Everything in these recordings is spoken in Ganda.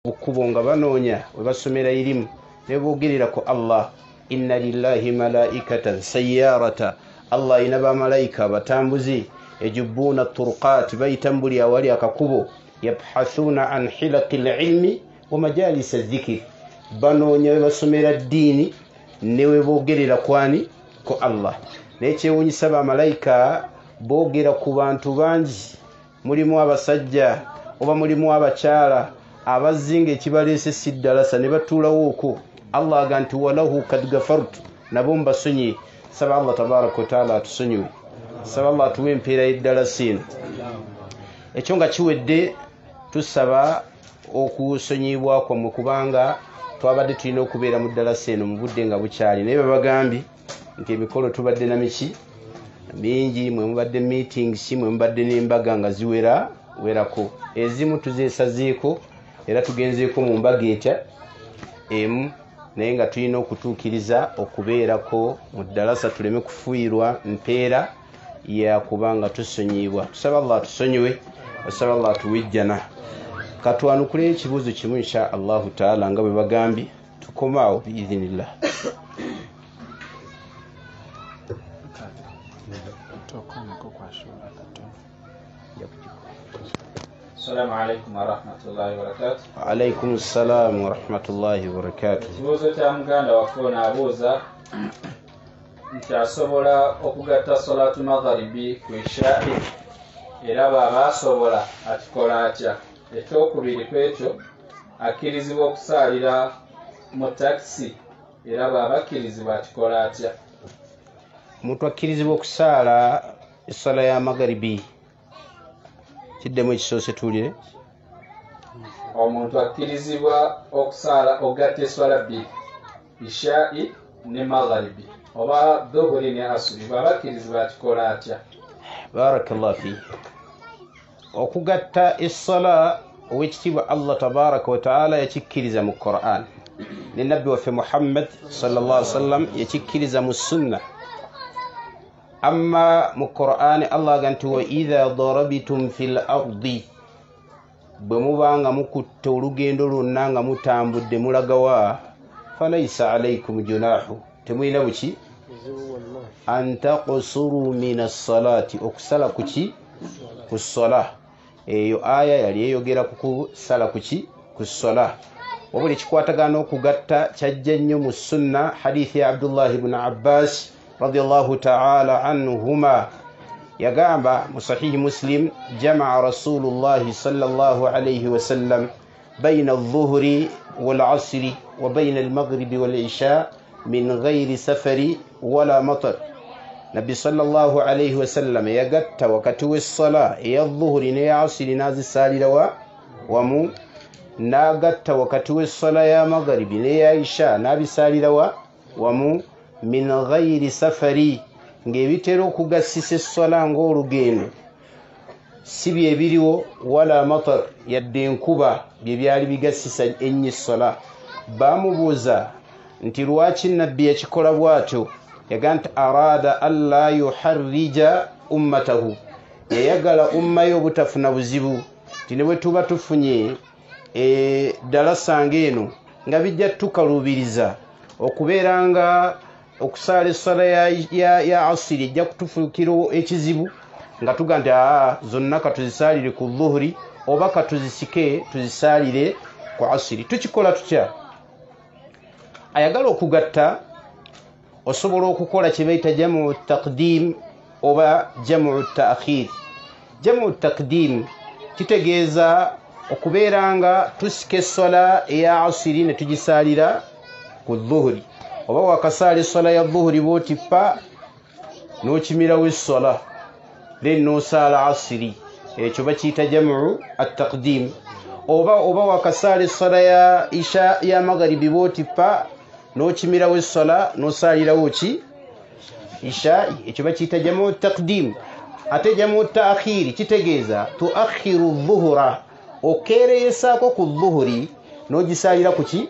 bukubo nga banoonya we basomera irimu ne boogerera ku Allah. Inna lillahi malaikatan sayyarata, Allah ina bamalayika abatambuzi ejubbuna turuqat, bayitambuli awali akakubo, yabhathuna an hilaqi ilmi wa majalis adh-dhikr, banoonya we basomera ddiini ne we boogerera kwani ku Allah. Nekyewuunyisa bamalayika boogera ku bantu bangi, mulimu abasajja oba mulimu abakyala abazinga ekibaleese siddalasa ne batuulawo okwo. Allah aga nti walahu kad gafartu, nabo mbasonyi. Saba Allah tabaraka wa taala atusonyiwe, saba Allah atuwe empeera y'eddalasa eno. Ekyo nga kiwedde, tusaba okusonyibwa kwammwe kubanga twabadde tulina okubeera mu ddalasa eno mu budde nga bukyali, naye babagambye nti emikolo tubadde na miki mingi, mwe mubadde meetings, mwe mubadde n'embaga nga ziwerako. Ezimu tuzeesazeeko era tugenzeeko mu mbaga etya emu, naye nga tulina okutuukiriza okubeerako mu ddalasa, tuleme kufuuyirwa mpeera ya kubanga tusonyibwa. Tusaba Allah tusonyiwe, tusaba Allah atuwijjana. Katwanukuleyo ekibuuzo kimu insha Allahu taala nga bwe bagambye, tukomaawo biidhinillah. Assalamu alaikum wa rahmatullahi wa barakatuh. Wa alaikum assalam wa rahmatullahi wa barakatuh. Ekibuuzo kya muganda waffe abuuza nti asobola okugatta salatu magharibi ku ishaa'i era bw'aba asobola akikola atya? Ekyokubiri kwekyo, akkirizibwa okusaalira mu takisi era bw'aba akkirizibwa akikola atya? Omuntu akkirizibwa okusaala essala ya magharibi, kiddemu ekisoose tuwulire. Omuntu akkirizibwa okusaala ogatta essala bbiri, ishaa'i ne magharibi oba dhuhuri ne asuri, bw'aba akkirizibwa akikola atya? Barakallahu fiik. Okugatta essala ow'ekitiibwa Allah tabaraka wa taala yakikkiriza mu Qur'an, ne nabbi waffe Muhammad sallallahu alaihi wasallam yakikkiriza mu sunna. Amma mu Qur'an Allah aga nti wa idha darabitum fil ardi, bwe mubanga mukutte olugendo lwonna nga mutambudde mulagawa, falaysa alaykum junahu, temulina buki an taqsuru min as-salati, okusala kuki ku ssala. Eyo aya yali eyogera ku kusala kuki ku ssala. Wabula ekikwatagana okugatta kyajja nnyo mu sunna, hadithi ya Abdullah ibn Abbas radiyallahu ta'ala anhuma, yagamba mu sahihi Muslim, jamaa Rasulullahi sallallahu alayhi wa sallam bayna adh-dhuhri wal 'asri wa bayna al-maghribi wal 'isha min ghayri safari wala matar. Nabi sallallahu alayhi wa sallam yagatta wakati w'essala eya dhuhri n'eya asiri n'azisaalira wamu, n'agatta wakati w'essala ya magharibi n'eya isha n'abisaalira wamu, min ghayri safari, ng'ebitera okugassisa essala ng'olugendo si bye biriwo, wala matar, yadde enkuba bye byali bigassisa ennyo essala. Baamubuuza nti lwaki nabbi yakikola bw'atyo? Yaga nti arada alla yuharrija ummatahu, yayagala ummayo obutafuna buzibu, ti ne bwe tuba tufunye ddalasa ng'eno nga bijja tukalubiriza okubeera nga okusaala essala ya asiri ejja kutufuukirawo ekizibu, nga tuga nti zonna katuzisaalire ku dhuhuri oba katuzisike tuzisaalire ku asiri. Tukikola tutya? Ayagala okugatta, osobola okukola kye bayita jamu taqdim oba jamu ta'khir. Jamu taqdim kitegeeza okubeera nga tusika essala eya asiri ne tugisaalira ku dhuhuri, oba wakasaala essala ya dhuhuri bw'otippa n'okimirawo essala then n'osaala asiri, ekyo bakiyita jamu at-taqdim. Oba wakasaala essala ya isha ya magharibi bw'otippa n'okimirawo essala n'osaalirawo ki isha, ekyo bakiyita jamu at-taqdim. Ate jamu at-ta'khir kitegeeza tuakhiru dhuhra, okeereyesaako ku dhuhuri n'ogisaalira ku ki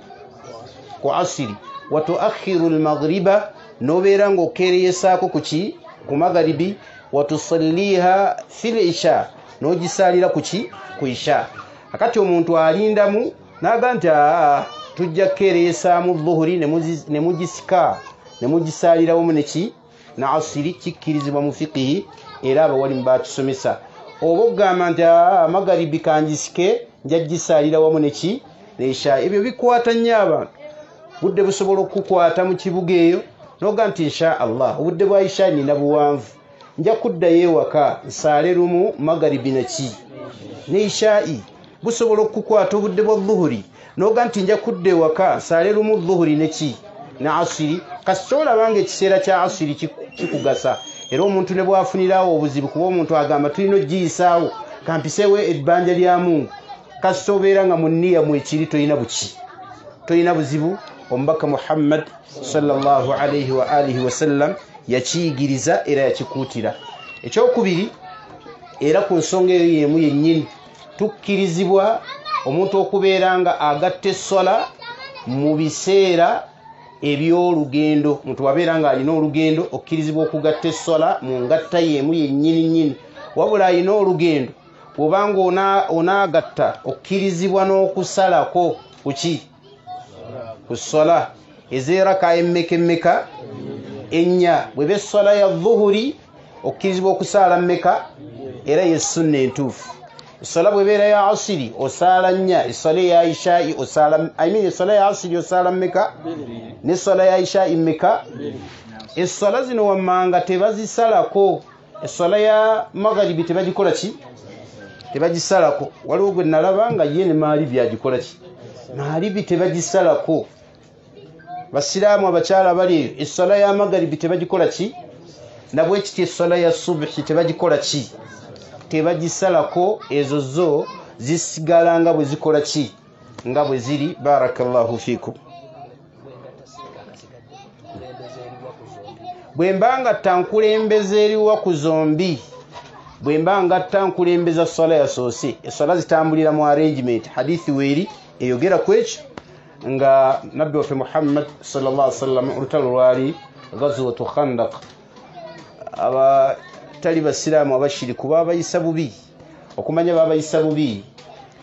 ku asiri, wa tuakhiru al-maghriba, n'obeera ng'okeereyesaako ku ki ku magharibi, wa tusalliha fil isha, n'ogisaalira ku ki ku isha. Akati omuntu alindamu naganta tujja kereesaamu dhuhuri ne mugisika ne mugisalirawo neki na asiri kikkirizibwa mu fiqihi era abawalimu batusomesa. Oba ogamba nti magaribi kangisike nja gisalira wamu neki neisha, ebyo bikwata nnyo abantu. Budde busobola okukwata mu kibuga eyo noga nti insha Allah obudde bwa isha nina buwanvu nja kuddayo ewaka nsaale lumu magaribi neki neishai. Busobola okukwata obudde bwa dhuhuri noga nti nja kudda ewaka nsaale lumu dhuhuri neki na asiri. Kasita olabanga ekiseera kya asiri kikugasa era omuntu ne bwafunirawo obuzibu, kuba omuntu agamba tulina ogiyisaawo kampiseewo ebbanja lya Mungu, kasita obeera nga mu nniya mwekiri tolina buzibu. Omubaka Muhammad sallallahu alayhi wa alihi wasallam yakiyigiriza era yakikuutira. Ekyokubiri, era ku nsonga eyo yemu yennyini tukkirizibwa omuntu okubeera nga agatta essola mu biseera eby'olugendo. Omuntu wabeera nga alina olugendo okkirizibwa okugatta essola mu ngatta yemu yennyini, wabula alina olugendo bw'obanga onaagatta okkirizibwa n'okusalako ku ssola ez'eraka emmeka ennya. Bw'eba essola ya dhuhuri okkirizibwa okusaala mmeka era ye sunna entuufu. Essola bw'ebeera ya asiri osaala nnya, essola ya ishai essola ya asiri osaala mmeka n'essola ya ishai mmeka. Essola zino wammanga tebazisalako. Essola ya magharibi tebagikola tebagisalako. Waliwo gwe nalaba nga ye ne maalibi agikola maalibi tebagisalako. Basiraamu abakyala bali eyo essola ya magharibi tebagikola nabwe kiti essola ya subhi tebagikola tebagisalako. Ezo zo zisigala nga bwe zikola nga bwe ziri. Barakallahu fikum. Bwembanga tankulembeza eriwa ku zombi, bwembanga tankulembeza sola yasoose, essola zitambulira mu arrangement. Hadithi weeri eyogera ku ekyo nga nabbi waffe Muhammad sallallahu alaihi wasallam olutalo lwali ghazwatu Khandaq, abatali basiraamu abashiriku babayisa bubi. Okumanya babayisa bubi,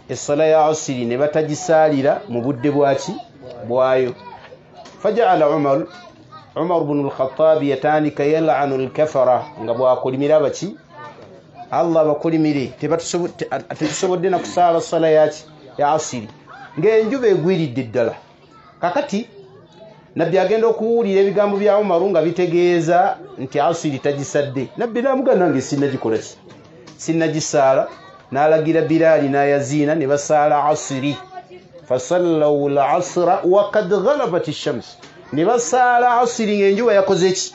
essola ya asiri ne batagisaalira mu budde bwayo. Faja'ala Umar ibn al-Khattab yatandika yal'anu al-kafara nga bwakolimira Allah bakolimire tetusobodde na kusaala sala ya asiri ng'enjuba egwiridde ddala. Kakati nabbi agenda okuwulira ebigambo bya Umaru nga bitegeeza nti asiri tagisadde. Nabbi n'amugamba nange sinnagisaala, n'alagira Bilaali n'Yaziina ne basaala asiri. Fasallaw al-asra wa qad ghalabat ash-shams, ne basaala asiri ng'enjuba yakoze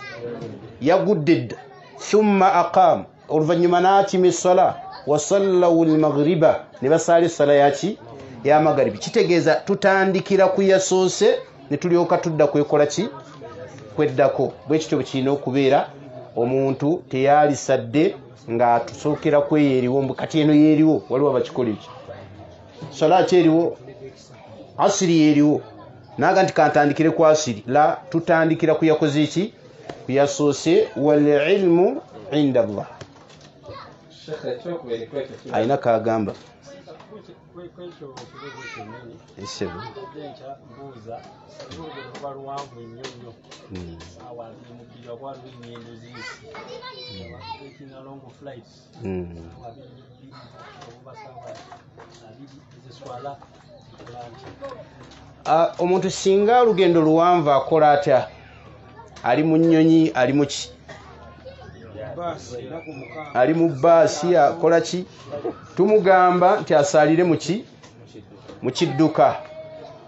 yagudde dda. Thumma aqaama, oluvannyuma n'atima essola. Wasallaw al-maghriba, ne basaala essola ya magharibi. Kitegeeza tutandikira ku yasoose ne tulyoka tudda kwekola kweddako. Bwe kityo kirina okubeera omuntu teyalisadde nga tusookera kweyeeriwo kati eno yeeriwo waliwo abakikola ekyo. Sola kyeriwo, asiri yeeriwo, naga nti kantandikire ku asiri. La, tutandikira ku yakoze ku yasoose. Wal ilmu inda Allah. Ayina kagamba omuntu singa olugendo luwanvu akola atya? Ali mu nnyonyi, ali mu ki? Ali mu baasi, akola ki? Tumugamba nti asaalire mu kidduka.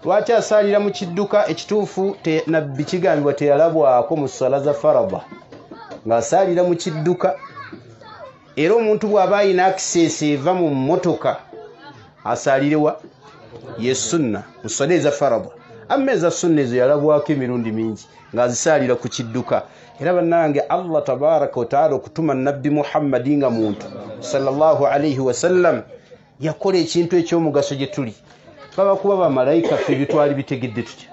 Lwaki asaalira mu kidduka? Ekituufu nabbi kigambibwa teyalabwako mu ssala za farada ng'asaalira mu kidduka. Era omuntu bw'aba ayina access eva mu mmotoka asaalirewa ye sunna mu ssala eza farada. Amma eza sunna ezo yalabwako emirundi mingi ng'azisaalira ku kidduka. Era bannange Allah tabaraka wa taala okutuma nabbi Muhammadi nga muntu sallallahu alayhi wasallam yakola ekintu ekyomugaso gye tuli. Baba kuba bamalayika ffe bitwali bitegedde tutya.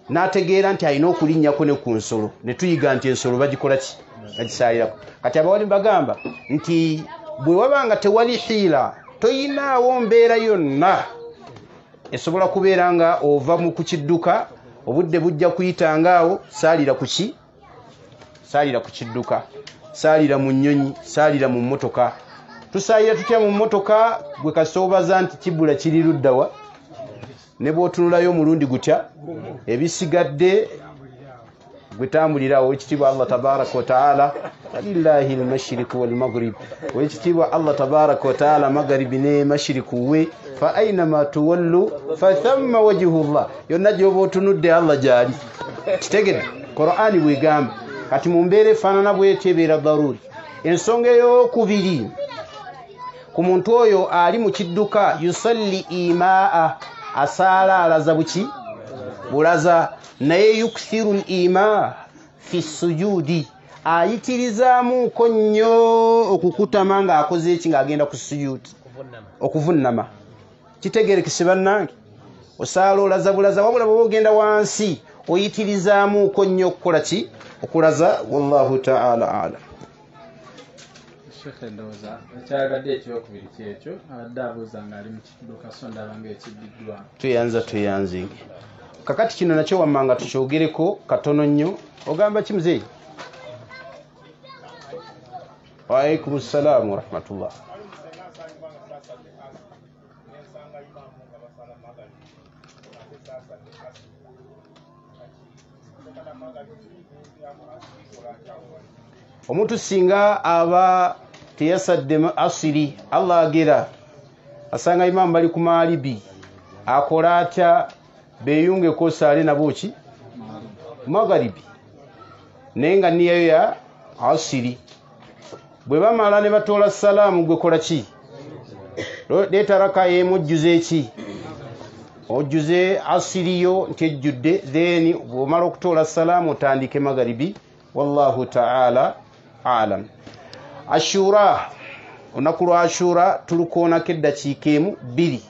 N'ategeera nti alina okulinnyako ne ku nsolo, ne tuyiga nti ensolo bagikola ki? Bagisaalirako. Kati abawali bagamba nti bwe wabanga tewali hiila, toyinaawo mbeera yonna esobola kubeera nga ova mu kukidduka obudde bujja kuyitangaawo saalira kuki saalira ku kidduka saalira mu nnyonyi saalira mu mmotoka tusaalira tutya mu mmotoka gwe kasoobaza nti kibula kiri luddawa ne bw'otunulayo omulundi gutya ebisigadde gwe tambulirawo ekitiibwa Allah tabaraka wa taala walillahi almashriqu walmaghrib wekitiibwa Allah tabaraka wa taala magharibi ne mashriqu we fa aynama tuwallu fa thamma wajhullah yonna gyoba otunudde Allah gyali kitegedde Qur'ani bwegamba kati mu mbeera efaanana bw'etyo ebeera daruri ensonga ey'okubiri ku muntu oyo ali mu kidduka yusalli imaa asaala alaza buki bulaza naye yukthiru al-imaa fi sujudi ayitirizaamuko nnyo okukutama nga akoze eki ng'agenda ku sujudi okuvunnama kitegerekese bannange osaala olaza bulaza wabula bw'oba ogenda wansi oyitirizaamuko nnyo okukola ki okulaza wallahu ta'ala alam Shekhe ndowooza ekyagadde ekyokubiri kyekyo abadde abuuza ng'ali mu kidduka so ndaba ng'ekiddiddwa tweyanzinge kakati kino nakyo wammanga tukyogereko katono nnyo ogamba ki muzeeyi waalaikum ssalamu warahmatullah omuntu singa aba teyasadde asiri Allah agera asanga imamu bali ku maalibi akola atya beyungeko saale nabo ki magharibi naye nga niyo ya asiri bwe bamala ne batoola salaamu gwe kola ki leeta raka y'emujjuze eki ojjuze asiriyo nti ejjudde then bw'omala okutoola salaamu otandike magharibi wallahu ta'ala alam ashura olunaku lwa ashura tulukoonako eddakiika emu bbiri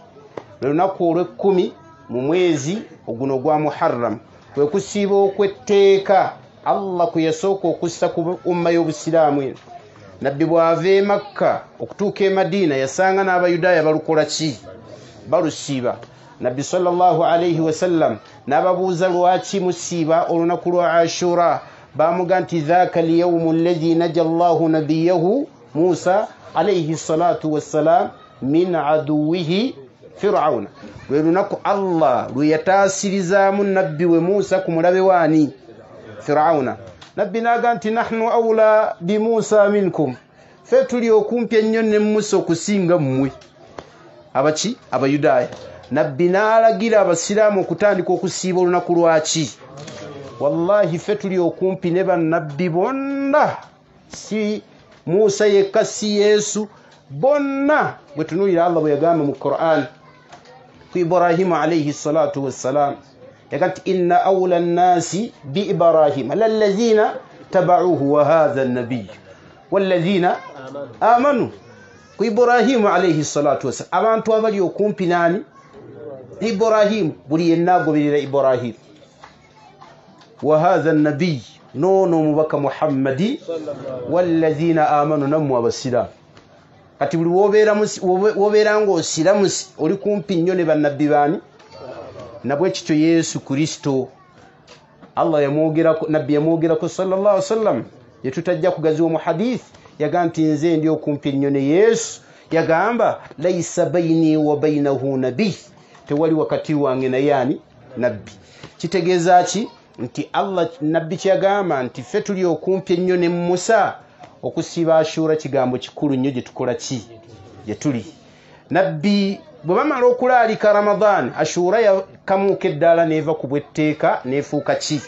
lwe lunaku olw'ekkumi mu mwezi oguno gwa muharram kwe kusiiba okw'etteeka Allah kwe yasooka okussa ku umma y'obusiraamu eno nabbi bw'ava e Makka okutuuka e Madiina yasanga n'abayudaaya balukola ki balusiiba nabbi sallallahu alayhi wasallam n'ababuuza lwaki musiiba olunaku lwa ashura bamuga nti dhaaka alyawmu alladhi naja Allahu nabiyahu Musa alayhi salatu wassalam min aduwihi Fir'auna lwe lunaku Allah lwe yataasirizaamu nabbi we Musa ku mulabe waani Fir'auna nabbi n'aga nti nahnu awla bi Musa minkum ffe tuli okumpi ennyo ne Musa okusinga mmwe abaki abayudaaya nabbi n'alagira abasiraamu okutandika okusiiba olunaku lwaki wallahi ffe tuli okumpi ne bannabbi bonna si Musa yekka si Yesu bonna bwe tunuulira Allah bwe yagamba mu Qur'an ku Ibrahima alayhi salatu wassalam yakati inna awla nnasi bi Ibrahima lallazina tabauhu wa hadha an-nabiy wallazina amanu ku Ibrahima alayhi salatu wassalam abantu abali okumpi nani Ibrahim buli yenna agoberera Ibrahim wa hadha an-nabiy nono mubaka Muhammadi wallazina amanu namu abasira kati buli wobeera ng'osiramusi oli kumpi nnyo ne bannabbi baani nabwe kityo Yesu Kristo Allah yamwogerako nabbi yamwogerako sallallahu alaihi wasallam yetutajja kugaziwa mu hadith yaga nti nze ndi okumpi nnyo ne Yesu yagamba laysa baini wa bainahu nabiy tewali wakati wange naye ani nabbi kitegeeza ki nti Allah nabbi kyagamba nti ffe tuli okumpi ennyo ne Musa okusiba ashura kigambo kikulu nnyo gye tukola ki gye tuli nabbi bwe bamala okulaalika Ramadan ashura yakamuuka eddaala neeva ku bwetteeka neefuuka ki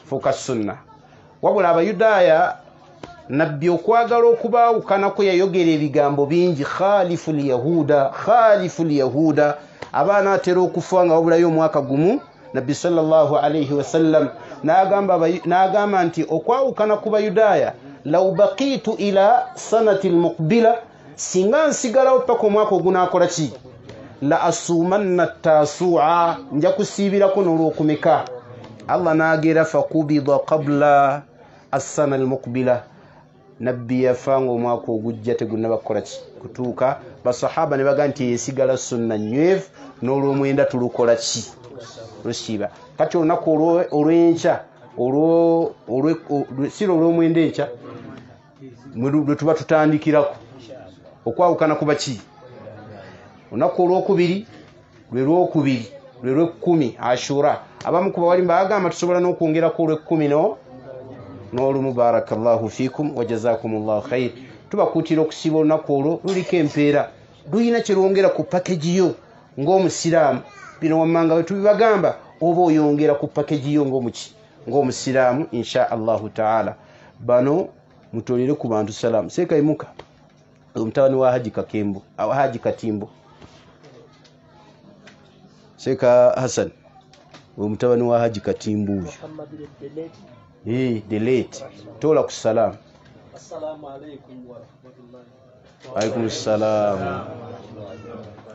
fuuka sunna wabula abayudaaya nabbi okwagala okubaawukanako yayogera ebigambo bingi khalifu lyahuda abaana atera okufa nga wabulayo omwaka gumu nabbi sallallahu alayhi wasallam n'agamba nti okwawukana ku bayudaaya law baqitu ila sanati almuqbila singa nsigalawo paka omwaka ogunaakola ki la asumanna tasu'a nja kusiibirako n'olwokumeka Allah n'agera fakubida qabla as-sana almuqbila nabbi yafanga omwaka ogujja tegunnaba kukola kutuuka basahaba ne baga nti yesigala sunna nywevu n'olwomwenda tulukola ki lusiba kati olunaku olw'enkya siro olw'omwenda enkya lwe tuba tutandikirako okwawukana kuba ki olunaku olwokubiri lwe lw'ekkumi ashura abamu kuba wali mbagamba tusobola n'okwongerako olw'ekkumi n'olumu barakallahu fikum wa jazakumullahu khair tubakuutira okusiba olunaku olwo luliko empeera luyina kyerwongera ku pakeji yo ng'omusiraamu bino wammanga bwe tubibagamba oba oyongera ku pakeji yo ng'omusiraamu insha allahu taala bano mutolere ku bantu salaamu seekayimuka omutabani wa haji katimbo Seka Hassan omutabani wa haji katimbo delete tola ku salam assalamu alaykum wa rahmatullahi wa alaykum assalam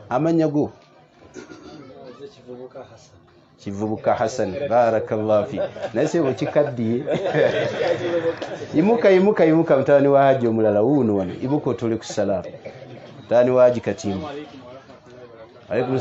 amanyago Kivubuka Hassan barakallahu fi nase bokikaddiye imuka mutani wa haji omulala wuno wano imuko tole ku salam mutani wa haji katimbo alaykum